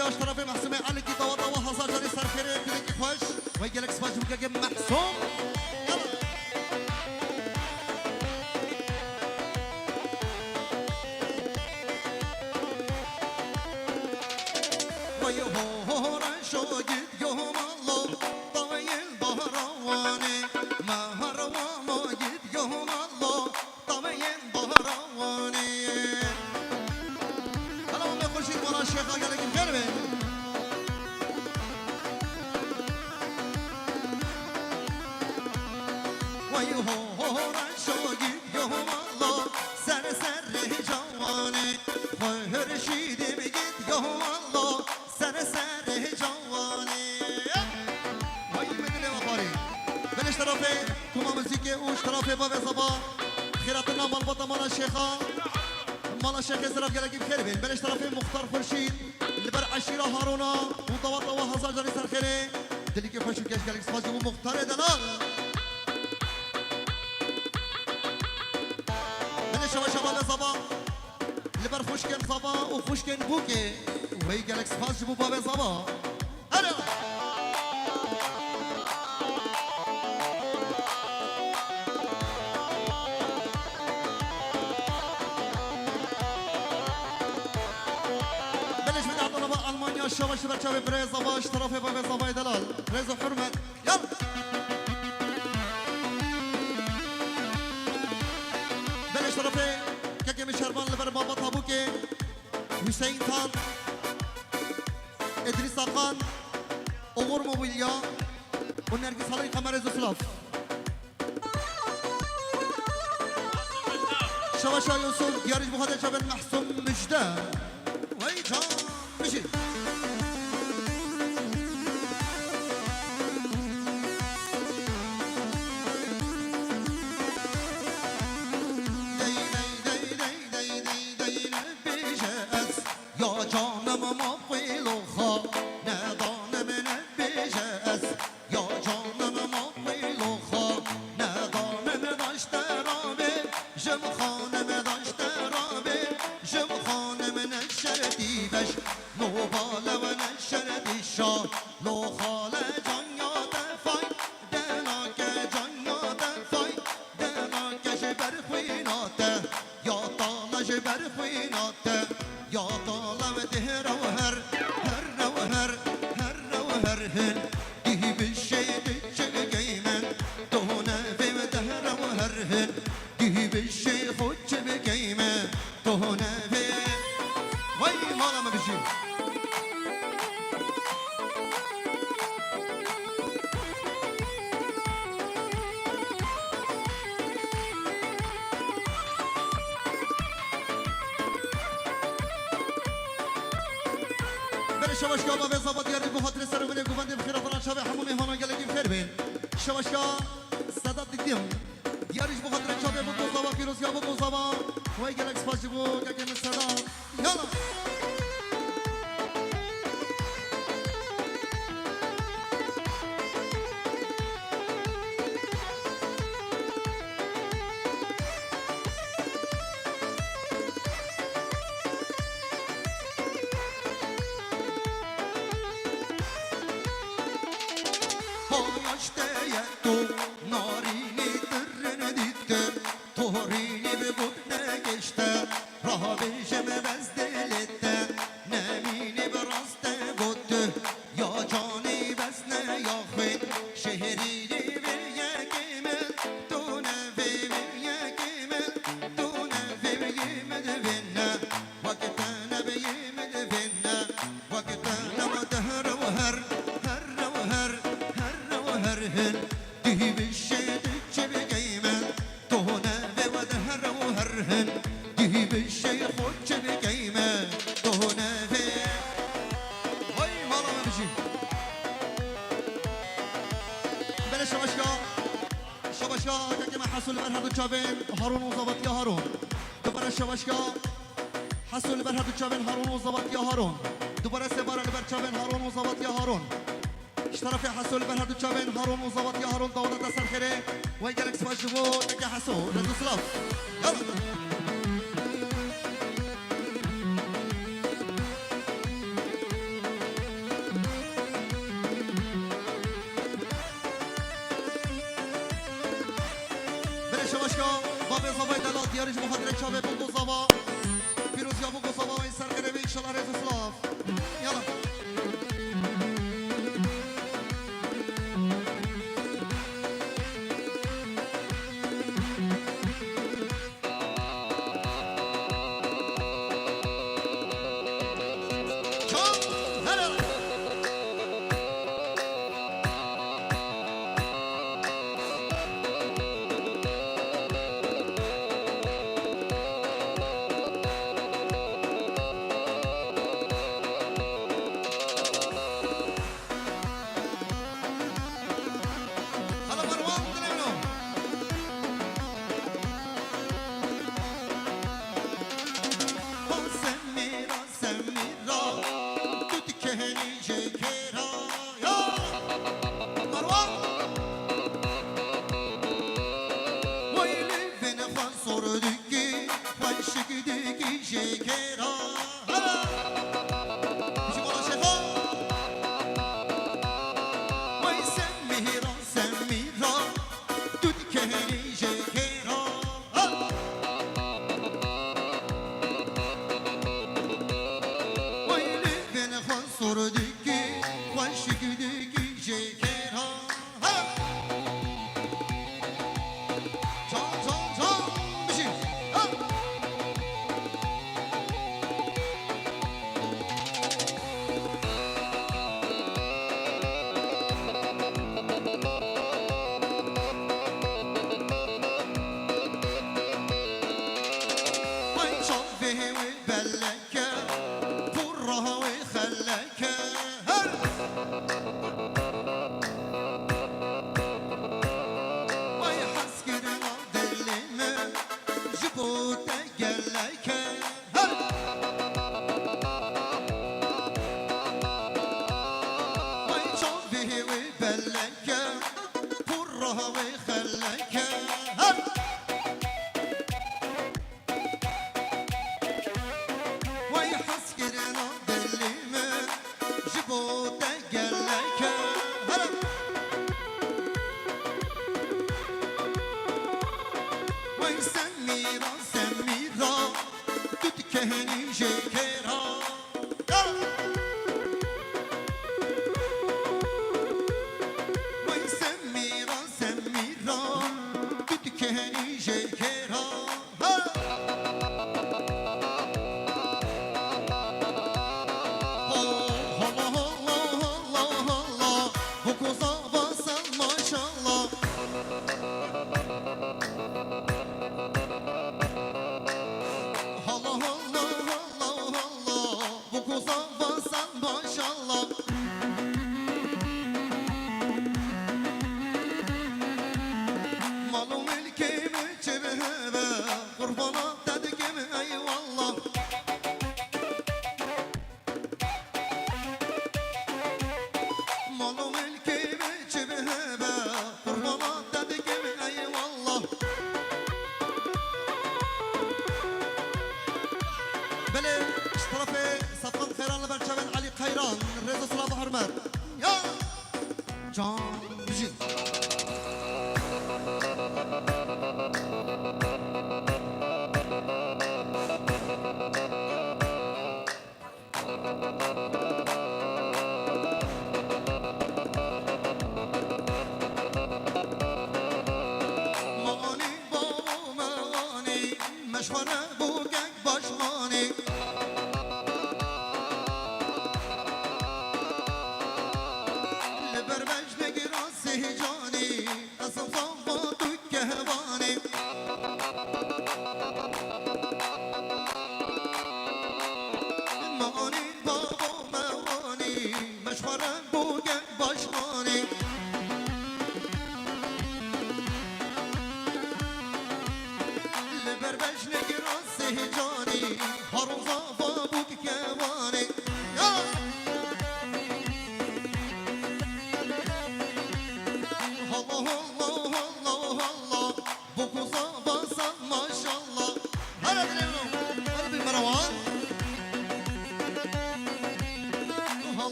يا طرف محسومه على كي طوا طوا حصل جري سر خير كلك خوش ويجي لك سباج بوكا محسوم يلا ويهورا شوقت يوم الله طويل بهرواني مهروان موجد يوم الله طويل بهرواني هلا ما يخشي ورا الشيخ قال لك مكرمه ويهورا شوقت يوم الله سر سر جواني خرشيد بجد يوم الله سر سر جواني هاي المدني وخاري بلش طرفي كما موسيقى وش طرفي باب صباح خيراتنا مال بطا مال الشيخة مال الشيخ يزرف قال لك بخير بين بلش طرفي مختار فرشيد اللي بر عشيرة هارونا وطوات وحصل جري سر خيري دلي كيف خوش كاش قال لك سباج مختار دلال بلش شباب صباح اللي بر خوشكن صبا وخوشكن بوكي وهي قالك سباج بو باب صبا هلا بلش من طلبة ألمانيا الشباب شباب شباب بريز صبا اشترافي باب صبا دلال ريز وحرمة يلا بلش طرفي كاكي من شربان اللي بر بابا طابوكي حسين خان ادريس خان امور موبيليا ونرجس هلاي قمر زفلاف شواشا يوسف ديارج بخاطر شباب محسوم مجده وي جان مشي شواشكا باب زبط ياري بخاطر سر من گوبند بخیر فران شب همون مهمان گلگی بخیر بین شواشكا صدات دیدیم یاریش بخاطر شب بو زبا پیروز یا بو زبا وای گلگ سپاس بو که من صدا یالا هارون وزبط يا هارون دبر الشباشكا حسوا اللي برهد تشابين هارون وزبط يا هارون دبر السبارة اللي برشابين هارون وزبط يا هارون اشترف يا حسوا اللي برهد تشابين هارون وزبط يا هارون دولة تسر خيري ويجلك سباشبو يا حسوا رزو سلاف يلا دانشگاه با به اضافه دلات دیارش مخاطره چابه بلدو زوا پیروز یا بگو زوا و این سرگره به ایشالا رز اسلاف یالا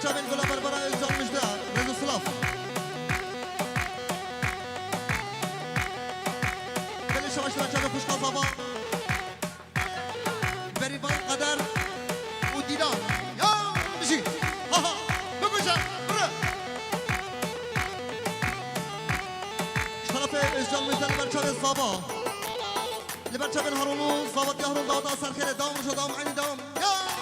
چاوین گلا بربرا ازان مجده رزو سلاف بلی شواش لبر چاوین خوش قضابا بریبان قدر و دیدان یا بشی ها ها بگوشم برو طرف ازان مجده لبر چاوین زابا لبر چاوین هارونو زابط یا هارون داوتا سرخیره دام شو دام عینی دام یا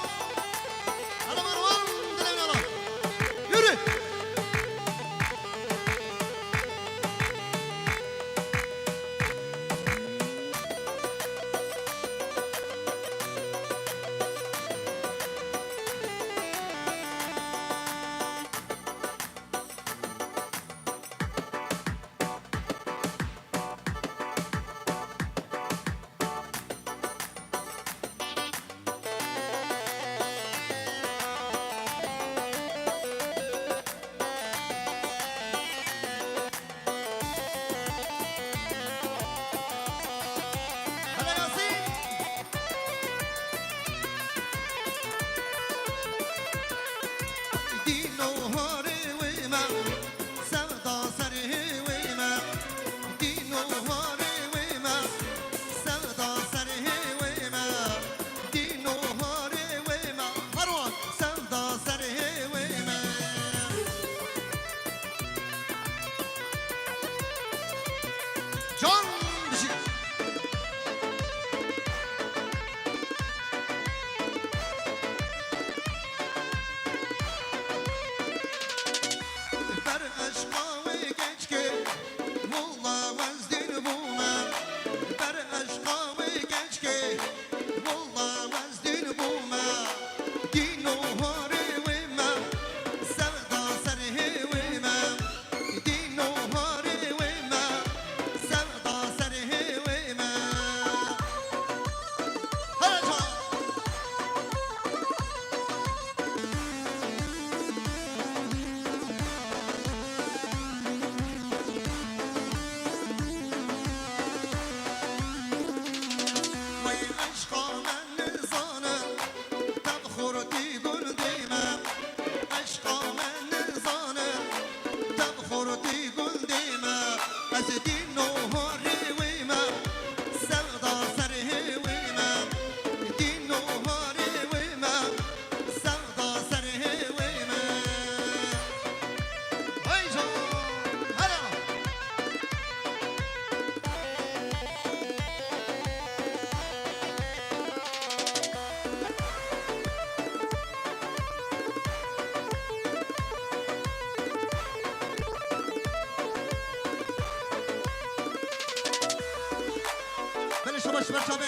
شباش برشابه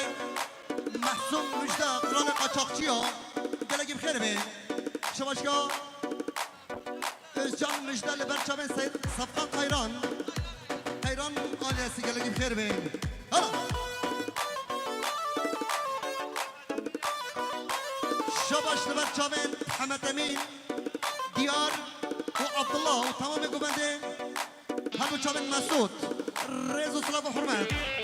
محسوم مجده قرآن قاچاقچی ها گلگیم خیره بین شباشگاه جان مجده لبرشابه سید صفقان قیران آلیاسی گلگیم خیره بین هلا شباش لبرشابه حمد امین دیار و عبدالله و تمام گوبنده همو چابه مسعود رز و صلاف و حرمت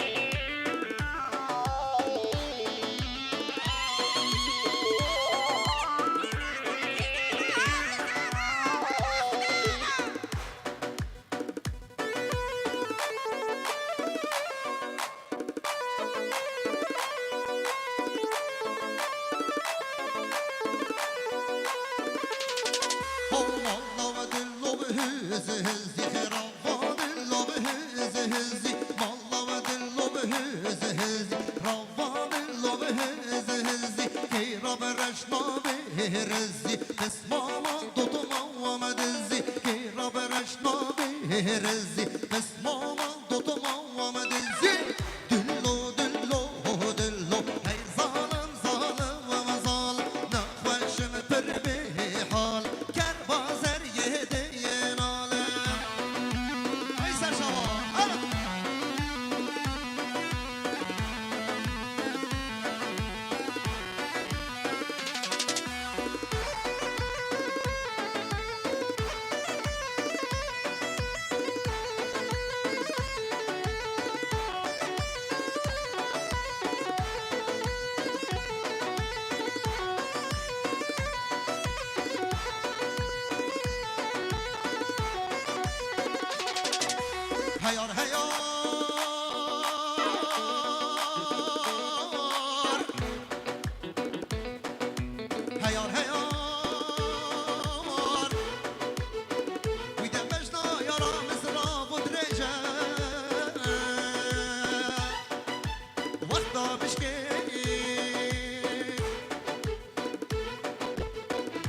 را بشکی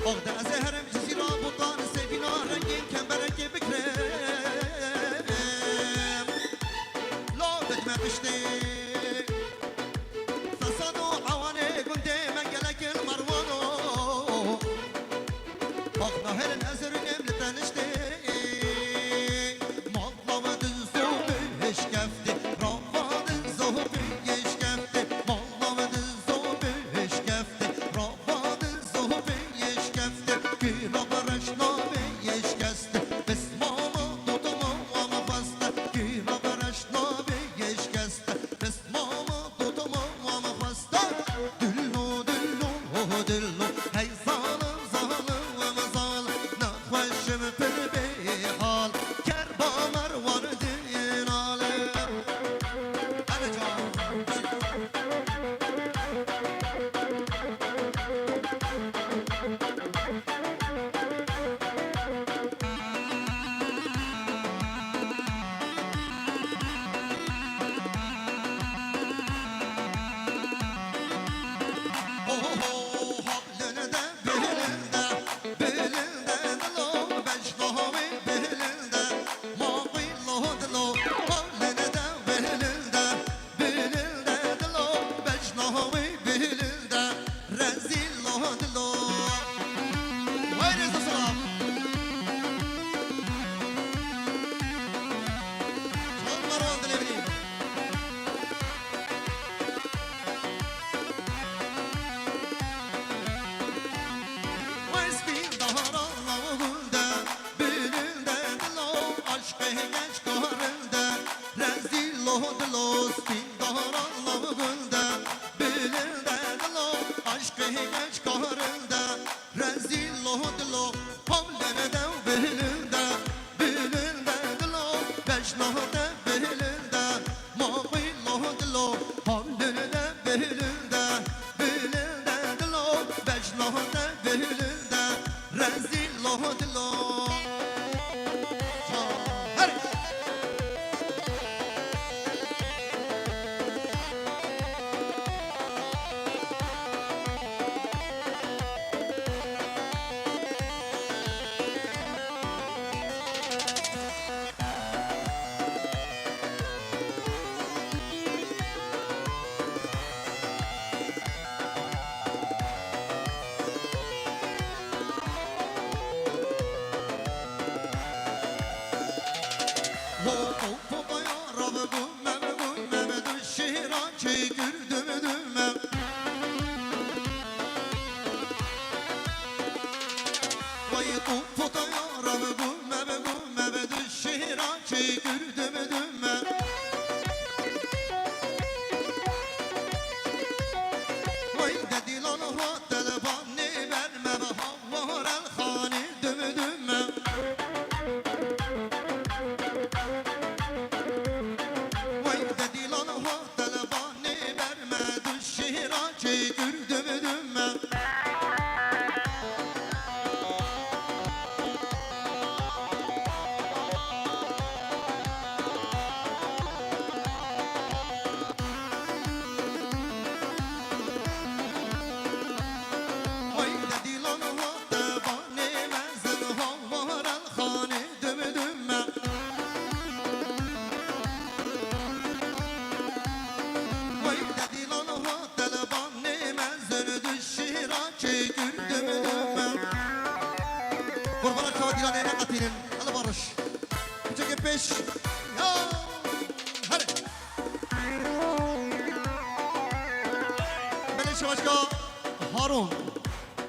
آخد از هرم جزی را بطان سیبینا رنگین کمبرکی بکرم لا بدم بشتی فساد و عوانه گنده منگلک المروانو آخد هرن ازر نملتن اشتی مطلب دزو بشکفتی رافاد زو بشکفتی مطلب دزو بشکفتی رافاد زو بشکفتی گیرا برشنا بشکستی بسماما دوتما واما فسته گیرا برشنا بشکستی بسماما دوتما واما فسته دلو دلو دلو هی ظالم ظالم و مظالم نخوشم پر به حال کربا مروان دیناله هر جا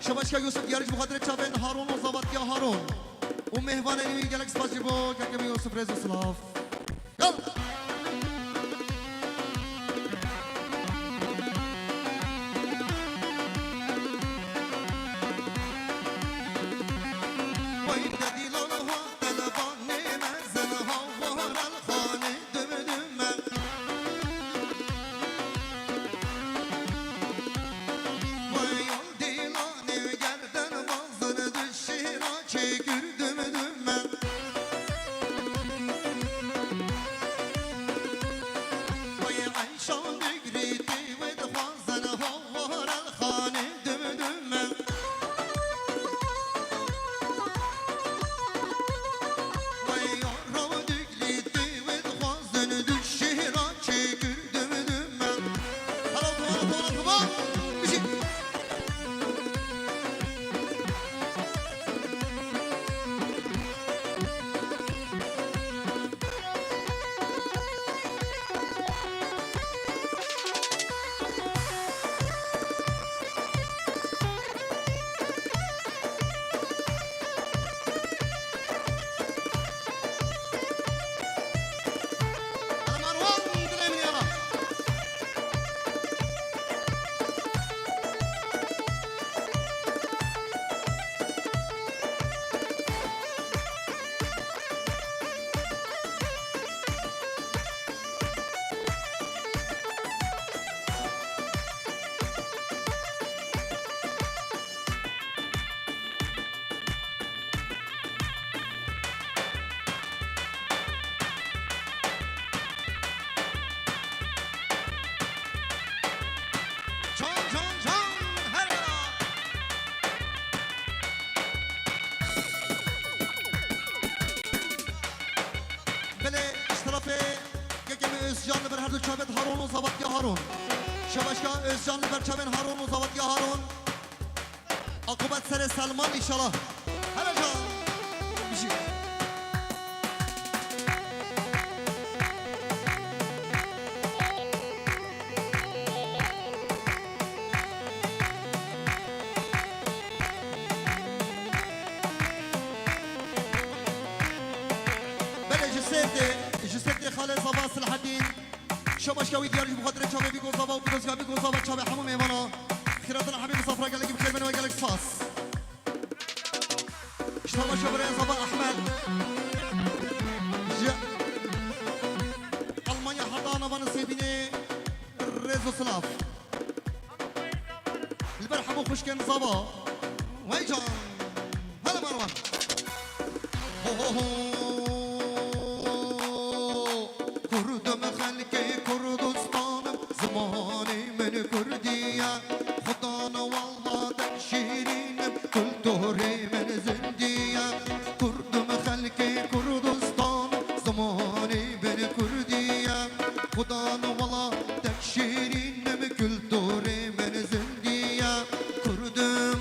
شباشکا یوسف دیارش بخاطر چاپن هارون و زابط یا هارون و مهوان نیوی گلکس پاسی بو که کمی یوسف رزو سلاف یلا بابا بشي Özcan ber her çabet Harun o zavat ya Harun. Şabaşka Özcan ber çaben Harun o zavat ya Harun. Akıbet sere Salman inşallah. Hele can. Bir şey. جسدي خالد صباح صلاح الدين شباشكاوي ديالي بخاطر شابي بيكو صباح وبيكوزكا بيكو صباح شابي حمو ميمانا خيراتنا حبيب صفرا قال لك بخير من وقال لك صفاص شباب شبرين صباح احمد المانيا حضانه بان سيبيني ريزو سلاف البارحه مو خوش كان صباح ويجان هلا مروان هو هو هو كردم خلقي كردستانم زماني من كردية خدانا والله دم شيرينم كلتوري من زندية كردم خلقي كردستانم زماني من كردية خدانا والله دم شيرينم كلتوري من زندية كردم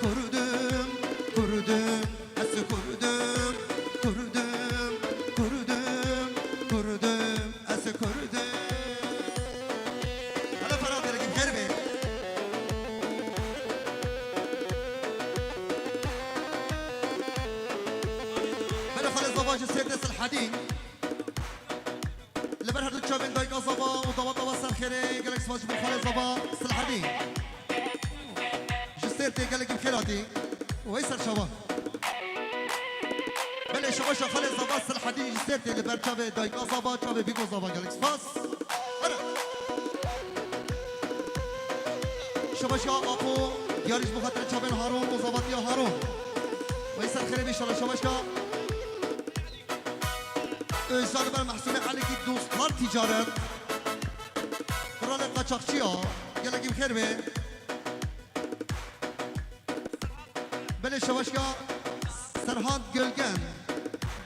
كردم كردم أس كردم كردم كردم كردم أس كردم هلا فراد لكن كربي بلا خالد زواج السيدس الحديد اللي برهد تشابين دايكا صبا وضبا ضبا سالخيري قالك سواج من خالد زبا الحديد جسيرتي قالك بخيراتي ويسر شباب بلا شباشا خالد زبا الحديد جسيرتي اللي بر تشابي دايكا صبا تشابي بيكو صبا قالك سفاس شباشا أبو دياريش بخاطر تشابين هارون وزبط يا هارون ويسر خيري بيشالا شباشا Özcan ben Mahsuni Ali ki dostlar ticaret Kralı kaçakçı ya Gele gibi kerbe Bele şavaşka Serhat Gölgen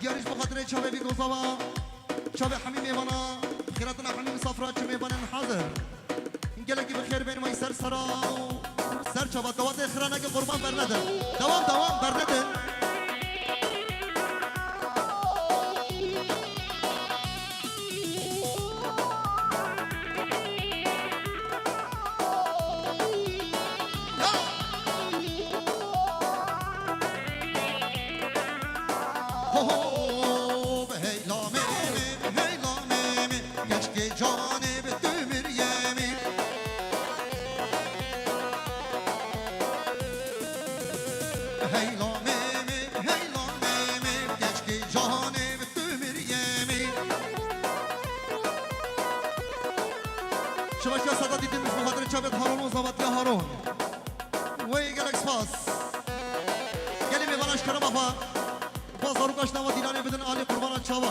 Diyariş bu kadar çabe bir gozava Çabe hamim evana Khiratına hamim safra çime evanen hazır Gele gibi kerbe May ser sara Ser çaba davat ekhirana ki kurban bernedin Devam bernedin شباشا صدا دیدیم از مخاطر چابت هارون و زبط یا هارون وی گلک سپاس گلی میوانش کرم افا باز هارو کشنا و دیرانی بدن آلی قربان چاوا